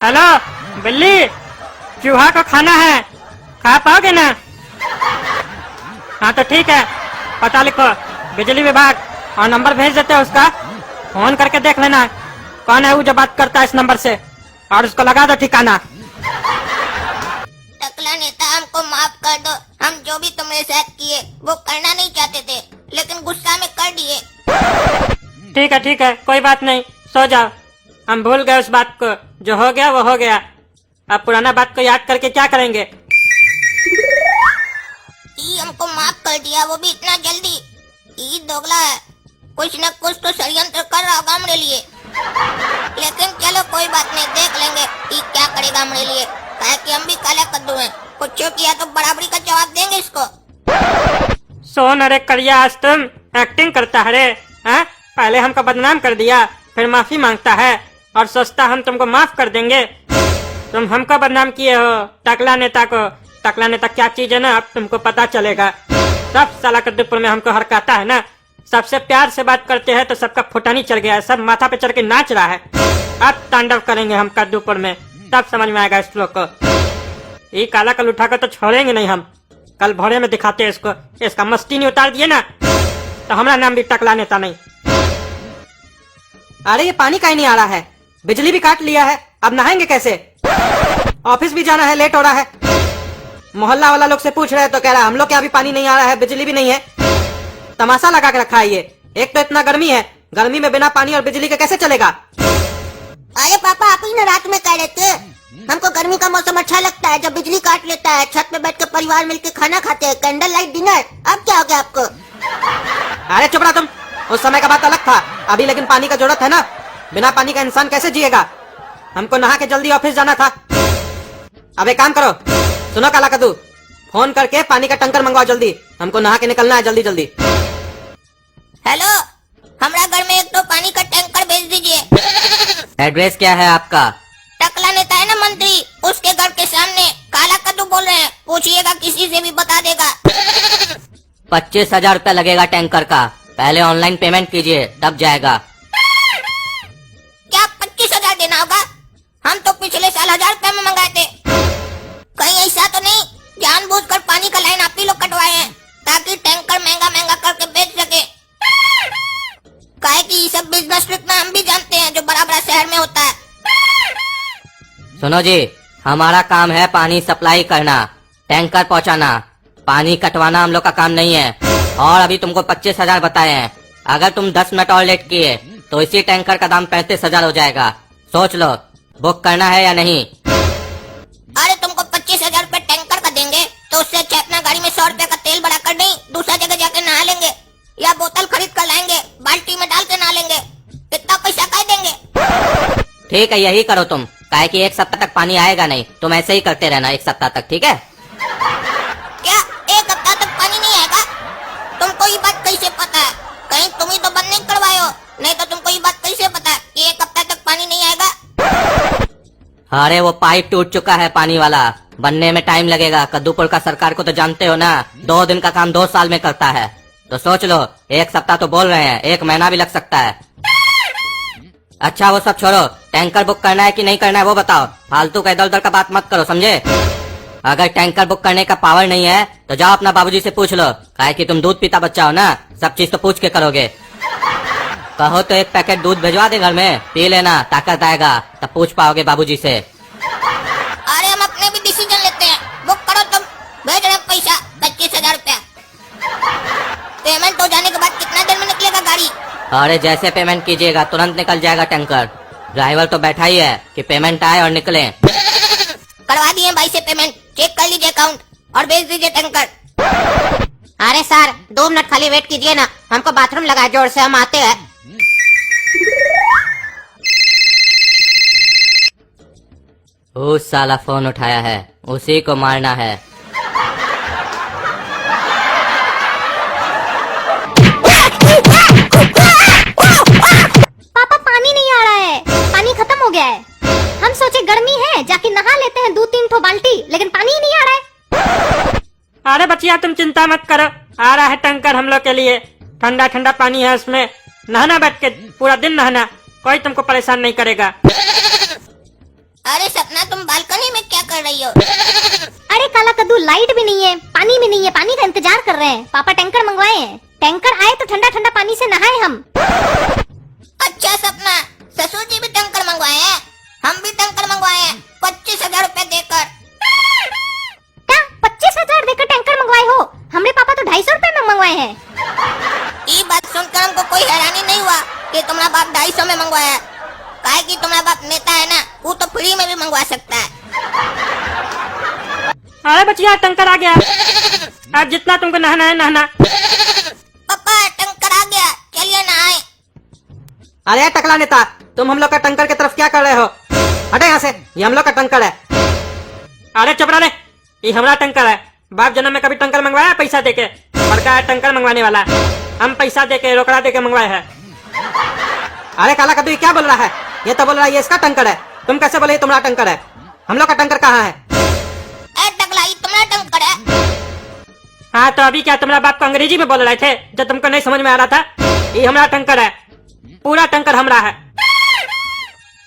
Hello बिल्ली, चूहा को खाना है, खा पाओगे ना? हाँ तो ठीक है, पता लिखो बिजली विभाग और नंबर भेज देते हैं उसका। फोन करके देख लेना कौन है वो जो बात करता है इस नंबर से, और उसको लगा दो ठिकाना। टकला नेता, हमको माफ कर दो। हम जो भी तुम्हारे साथ किए वो करना नहीं चाहते थे, लेकिन गुस्सा में कर दिए। ठीक है, कोई बात नहीं, सो जाओ। हम भूल गए उस बात को, जो हो गया वो हो गया। अब पुराना बात को याद करके क्या करेंगे? ई हमको माफ कर दिया, वो भी इतना जल्दी। ई दोगला है, कुछ न कुछ तो षड्यंत्र कर रहा होगा हमारे लिए। लेकिन चलो कोई बात नहीं, देख लेंगे ई क्या करेगा हमारे लिए। कहे कि हम भी काला कद्दू हैं, कुछ किया तो बराबरी का जवाब देंगे इसको। सोन अरे करिया, आज तुम एक्टिंग करता है रे। हाँ? पहले हमको बदनाम कर दिया, फिर माफी मांगता है और सोचता हम तुमको माफ कर देंगे। तुम हमको बदनाम किए हो, टकला नेता को। टकला नेता क्या चीज है ना, अब तुमको पता चलेगा। सब साला कद्दूपुर में हमको हरकाता है ना, सबसे प्यार से बात करते हैं तो सबका फुटानी चढ़ गया है, सब माथा पे चढ़ के नाच रहा है। अब तांडव करेंगे हम कद्दूपुर में, तब समझ में आएगा इस लोग को। ये काला कल उठाकर तो छोड़ेंगे नहीं हम, कल भोरे में दिखाते हैं इसको। इसका मस्ती नहीं उतार दिए ना तो हमारा नाम भी टकला नेता नहीं। अरे ये पानी काहे नहीं आ रहा है? बिजली भी काट लिया है, अब नहाएंगे कैसे? ऑफिस भी जाना है, लेट हो रहा है। मोहल्ला वाला लोग से पूछ रहे हैं तो कह रहा है हम लोग के यहाँ भी पानी नहीं आ रहा है, बिजली भी नहीं है। तमाशा लगा के रखा है ये। एक तो इतना गर्मी है, गर्मी में बिना पानी और बिजली के कैसे चलेगा? अरे पापा, आप ही ना रात में कह रहे थे हमको गर्मी का मौसम अच्छा लगता है जब बिजली काट लेता है, छत पे बैठ के परिवार मिलके खाना खाते हैं, कैंडल लाइट डिनर। अब क्या हो गया आपको? अरे चुप रहा तुम, उस समय का बात अलग था, अभी लेकिन पानी का जरूरत है ना। बिना पानी का इंसान कैसे जिएगा? हमको नहा के जल्दी ऑफिस जाना था। अब एक काम करो, सुनो काला कद्दू, फोन करके पानी का टंकर मंगवाओ जल्दी, हमको नहा के निकलना है जल्दी जल्दी। हेलो, हमारा घर में एक तो पानी का टैंकर भेज दीजिए। एड्रेस क्या है आपका? टकला नेता है ना मंत्री, उसके घर के सामने। काला कद्दू बोल रहे हैं, पूछिएगा किसी से भी बता देगा। 25,000 रूपया लगेगा टैंकर का, पहले ऑनलाइन पेमेंट कीजिए तब जाएगा। क्या 25,000 देना होगा? हम तो पिछले साल 1,000 रुपए में मंगाए थे। कहीं ऐसा तो नहीं जानबूझकर पानी का लाइन आप ही लोग कटवाए हैं ताकि टैंकर महंगा महंगा करके बेच सके? काहे कि ये सब बिजनेस ट्रिक में हम भी जानते हैं जो बड़ा बड़ा शहर में होता है। सुनो जी, हमारा काम है पानी सप्लाई करना, टैंकर पहुंचाना। पानी कटवाना हम लोग का काम नहीं है। और अभी तुमको 25,000 बताए हैं, अगर तुम 10 मिनट और लेट किए तो इसी टैंकर का दाम 35,000 हो जाएगा। सोच लो, बुक करना है या नहीं? अरे तुमको 25,000 रुपए टैंकर का देंगे तो उससे अच्छा अपना गाड़ी में 100 रुपए का तेल भरा कर नहीं दूसरा जगह जाके नहा लेंगे, या बोतल खरीद कर लाएंगे, बाल्टी में डाल के नहा लेंगे। इतना पैसा कह देंगे? ठीक है, यही करो तुम, काहे कि एक सप्ताह तक पानी आएगा नहीं, तुम ऐसे ही करते रहना एक सप्ताह तक, ठीक है? क्या एक हफ्ता तक पानी नहीं आएगा? तुमको ये बात कैसे पता है? कहीं तुम ही तो बंद नहीं करवाए हो, नहीं तो तुमको ये बात कैसे पता है कि एक हफ्ता तक पानी नहीं आएगा? अरे वो पाइप टूट चुका है पानी वाला, बनने में टाइम लगेगा। कद्दूपुर का सरकार को तो जानते हो ना, 2 दिन का काम 2 साल में करता है। तो सोच लो, एक सप्ताह तो बोल रहे हैं, 1 महीना भी लग सकता है। अच्छा वो सब छोड़ो, टैंकर बुक करना है कि नहीं करना है वो बताओ। फालतू का इधर उधर का बात मत करो, समझे? अगर टैंकर बुक करने का पावर नहीं है तो जाओ अपना बाबूजी से पूछ लो, काहे कि तुम दूध पीता बच्चा हो ना, सब चीज तो पूछ के करोगे। कहो तो 1 पैकेट दूध भिजवा दे घर में, पी लेना, ताकत आएगा, तब पूछ पाओगे बाबूजी से। अरे हम अपने भी डिसीजन लेते हैं, बुक करो तुम, भेज रहे पैसा 25,000 रुपया। पेमेंट हो जाने के बाद कितना देर में निकलेगा गाड़ी? अरे जैसे पेमेंट कीजिएगा तुरंत निकल जाएगा टैंकर। ड्राइवर तो बैठा ही है कि पेमेंट आए और निकले। करवा दिए भाई से पेमेंट, चेक कर लीजिए अकाउंट और भेज दीजिए टैंकर। अरे सर 2 मिनट खाली वेट कीजिए ना, हमको बाथरूम लगा है जोर से, हम आते हैं। उस साला फोन उठाया है, उसी को मारना है। पापा पानी नहीं आ रहा है, पानी खत्म हो गया है। हम सोचे गर्मी है जाके नहा लेते हैं 2-3 ठो बाल्टी, लेकिन पानी ही नहीं आ रहा है। अरे बच्चिया तुम चिंता मत करो, आ रहा है टैंकर हम लोग के लिए। ठंडा ठंडा पानी है उसमें, नहाना बैठ के, पूरा दिन नहाना, कोई तुमको परेशान नहीं करेगा। अरे सपना, तुम बालकनी में क्या कर रही हो? अरे काला कद्दू, लाइट भी नहीं है, पानी भी नहीं है, पानी का इंतजार कर रहे हैं। पापा टैंकर मंगवाए हैं, टैंकर आए तो ठंडा ठंडा पानी से नहाए हम। अच्छा सपना, ससुर जी भी टैंकर मंगवाए हैं, हम भी टैंकर मंगवाए हैं 25,000 रूपए देकर। क्या 25,000 देकर टैंकर मंगवाए हो? हमरे पापा तो 250 रूपए में मंगवाए हैं। ये बात सुनकर हमको कोई हैरानी नहीं हुआ कि तुम्हारा बाप 250 में मंगवाया। काहे कि तुम्हारा बाप नेता है ना, वो तो फ्री में भी मंगवा सकता है। अरे बचिया, टंकर आ गया। अब जितना तुमको नहाना है नहाना। पापा टैंकर आ गया, चलिए नहाए। अरे टकला नेता, तुम हम लोग का टंकर की तरफ क्या कर रहे हो? हटे यहाँ से, ये हम लोग का टंकर है। अरे चुप रह, ये हमारा टंकर है। बाप जन्म में कभी टंकर मंगवाया पैसा देके? बड़का है टंकर मंगवाने वाला, हम पैसा देके रोकड़ा देके मंगवाए हैं। अरे काला कद्दू, ये क्या बोल रहा है? ये तो बोल रहा है ये इसका टंकर है। तुम कैसे बोले ये तुम्हारा टंकर है? हम लोग का टंकर कहाँ है? ए टकला, ये तुम्हारा टैंकर है? हाँ तो अभी क्या तुम्हारा बाप को अंग्रेजी में बोल रहे थे जो तुमको नहीं समझ में आ रहा था? ये हमारा टंकर है, पूरा टंकर हमारा है।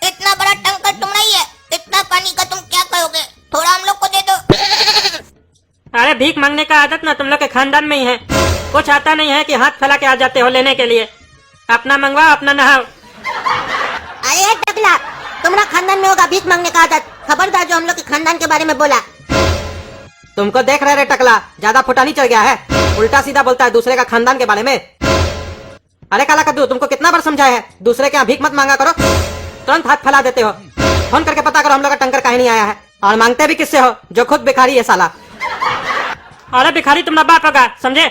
इतना बड़ा टैंकर तुम्हारा ही है, इतना पानी का तुम क्या करोगे? थोड़ा हम लोग को दे दो। अरे भीख मांगने का आदत ना तुम लोग के खानदान में ही है। कुछ आता नहीं है कि हाथ फैला के आ जाते हो लेने के लिए। अपना मंगवाओ, अपना नहाओ। अरे टकला, तुम्हारा खानदान में होगा भीख मांगने का आदत। खबरदार जो हम लोग के खानदान के बारे में बोला। तुमको देख रहे रे टकला, ज्यादा फुटानी चढ़ गया है, उल्टा सीधा बोलता है दूसरे का खानदान के बारे में। अरे काला कद्दू, तुमको कितना बार समझाया है दूसरे के यहाँ भीख मत मांगा करो, तुरंत हाथ फैला देते हो। फोन करके पता करो हम लोग का टंकर काहे नहीं आया है, और मांगते भी किससे हो जो खुद भिखारी है साला। अरे भिखारी तुम्हारा बाप होगा, समझे?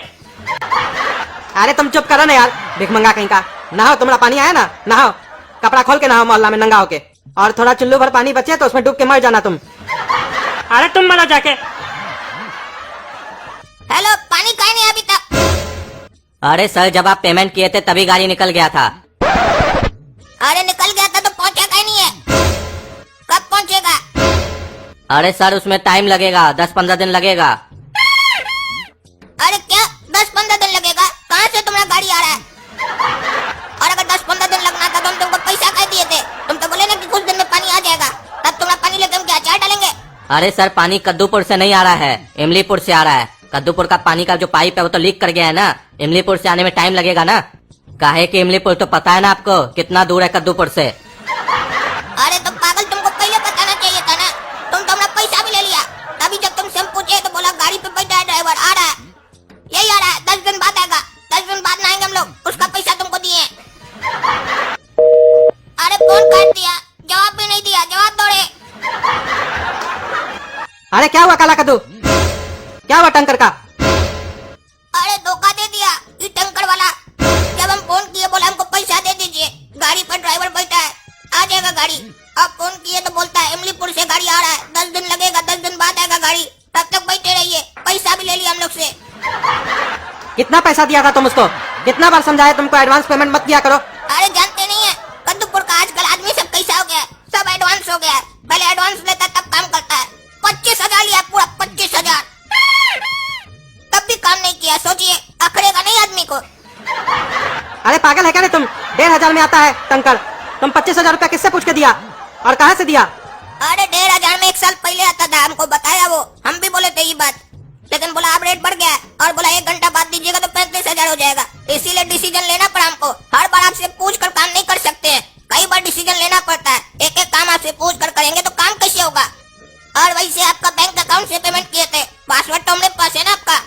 अरे तुम चुप करो ना यार, भीख मंगा कहीं का। नहाओ, तुम्हारा पानी आया ना, नहाओ, कपड़ा खोल के नहाओ मोहल्ला में नंगा होके, और थोड़ा चुल्लू भर पानी बचे तो उसमें डूब के मर जाना तुम। अरे तुम मरो जाके। हेलो, पानी काहे नहीं अभी तक? अरे सर, जब आप पेमेंट किए थे तभी गाड़ी निकल गया था। अरे निकल गया था तो पहुंचा काहे नहीं है? कब पहुंचेगा? अरे सर, उसमें टाइम लगेगा, 10-15 दिन लगेगा। अरे क्या 10-15 दिन लगेगा? कहाँ से तुम्हारा गाड़ी आ रहा है? और अगर 10-15 दिन लगना था तो हम तुमको पैसा कह दिए थे। तुम तो बोले ना कि कुछ दिन में पानी आ जाएगा, तब तुम्हारा पानी लेकर हम क्या अचार डालेंगे? अरे सर, पानी कद्दूपुर से नहीं आ रहा है, इमलीपुर से आ रहा है। कद्दूपुर का पानी का जो पाइप है वो तो लीक कर गया है ना, इमलीपुर से आने में टाइम लगेगा ना। काहे कि इमलीपुर तो पता है ना आपको कितना दूर है कद्दूपुर से। अरे तो पागल, तुमको पहले बताना चाहिए था ना। तुम तो हमारा पैसा भी ले लिया। तभी जब तुमसे हम पूछे तो बोला गाड़ी पे बैठा है ड्राइवर, आ रहा है, यही आ रहा है, 10 दिन बाद आएगा। 10 दिन बाद आएंगे हम लोग, उसका पैसा तुमको दिए। अरे फोन काट दिया, जवाब भी नहीं दिया, जवाब दो रे। अरे क्या हुआ काला कद्दू, क्या हुआ टंकर का? अरे धोखा दे दिया ये टैंकर वाला। जब हम फोन किए बोला हमको पैसा दे दीजिए, गाड़ी पर ड्राइवर बैठा है, आ जाएगा गाड़ी। अब फोन किए तो बोलता है इमलीपुर से गाड़ी आ रहा है, 10 दिन लगेगा, 10 दिन बाद आएगा गाड़ी, तब तक बैठे रहिए। पैसा भी ले लिया हम लोग से। कितना पैसा दिया था तुम उसको? कितना बार समझाया तुमको एडवांस पेमेंट मत किया करो। अरे जानते नहीं है कद्दूपुर का आजकल आदमी सब कैसा हो गया है, सब एडवांस हो गया है। पहले एडवांस लेता तब काम करता है। 25,000 लिया, पूरा 25,000, तब भी काम नहीं किया। सोचिए, अखड़ेगा नहीं आदमी को। अरे पागल है क्या रे तुम? 1,500 में आता है टंकर, तुम 25,000 रुपया किससे पूछ के दिया और कहाँ से दिया? अरे 1,500 में 1 साल पहले आता था, हमको बताया वो, हम भी बोले थे ये बात, लेकिन बोला अब रेट बढ़ गया है, और बोला 1 घंटा बाद दीजिएगा तो 35,000 हो जाएगा। इसीलिए डिसीजन लेना पड़ा हमको। हर बार आपसे पूछ कर काम नहीं कर सकते हैं, कई बार डिसीजन लेना पड़ता है। एक एक काम आपसे पूछ कर करेंगे तो काम कैसे होगा? और वैसे आपका बैंक अकाउंट से पेमेंट किए थे, पासवर्ड तो हमारे पास है ना आपका।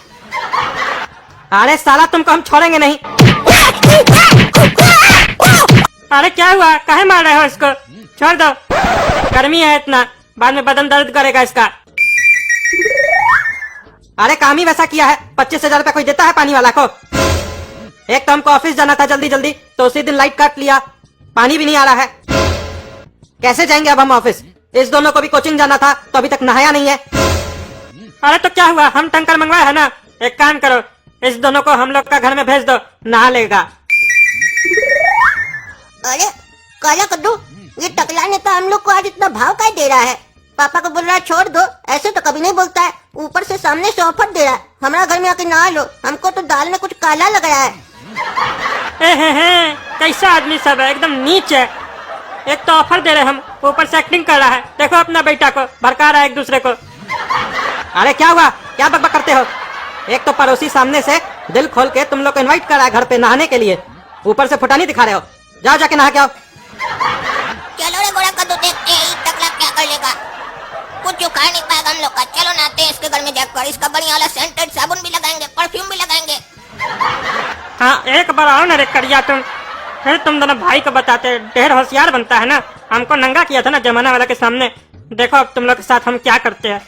अरे साला, तुमको हम छोड़ेंगे नहीं। अरे क्या हुआ, काहे मार रहे हो इसको? छोड़ दो, गर्मी है इतना, बाद में बदन दर्द करेगा इसका। अरे काम ही वैसा किया है, 25,000 रुपया कोई देता है पानी वाला को? एक तो हमको ऑफिस जाना था जल्दी जल्दी, तो उसी दिन लाइट काट लिया, पानी भी नहीं आ रहा है। कैसे जाएंगे अब हम ऑफिस? इस दोनों को भी कोचिंग जाना था तो अभी तक नहाया नहीं है। अरे तो क्या हुआ, हम टंकर मंगवाए है ना, एक काम करो, इस दोनों को हम लोग का घर में भेज दो, नहा लेगा। अरे काला कद्दू, ये टकला नेता हम लोग को आज इतना भाव क्या दे रहा है? पापा को बोल रहा है छोड़ दो, ऐसे तो कभी नहीं बोलता है, ऊपर से सामने से ऑफर दे रहा है, हमारा घर में आके नहा लो। हमको तो दाल में कुछ काला लग रहा है। कैसा आदमी सब है, एकदम नीच है। एक तो ऑफर दे रहे हम, ऊपर से एक्टिंग कर रहा है। देखो अपना बेटा को भड़का रहा है एक दूसरे को। अरे क्या हुआ, क्या बकबक करते हो? एक तो पड़ोसी सामने से दिल खोल के तुम लोग को इनवाइट कर रहा है घर पे नहाने के लिए, ऊपर से फुटानी दिखा रहे हो। जाओ जाके नहा के आओ। चलो रे गोरा कद्दू, देखते हैं ये टकला क्या कर लेगा। कुछ उखाड़ नहीं पाएगा हम लोग का। चलो नहाते हैं इसके घर में जाकर। इसका बढ़िया वाला सेंटेड साबुन भी लगाएंगे, परफ्यूम भी लगाएंगे। हाँ एक बार आओ ना रे करिया तुम, फिर तुम दोनों भाई को बताते। ढेर होशियार बनता है ना, हमको नंगा किया था ना जमाना वाला के सामने। देखो अब तुम लोग के साथ हम क्या करते हैं।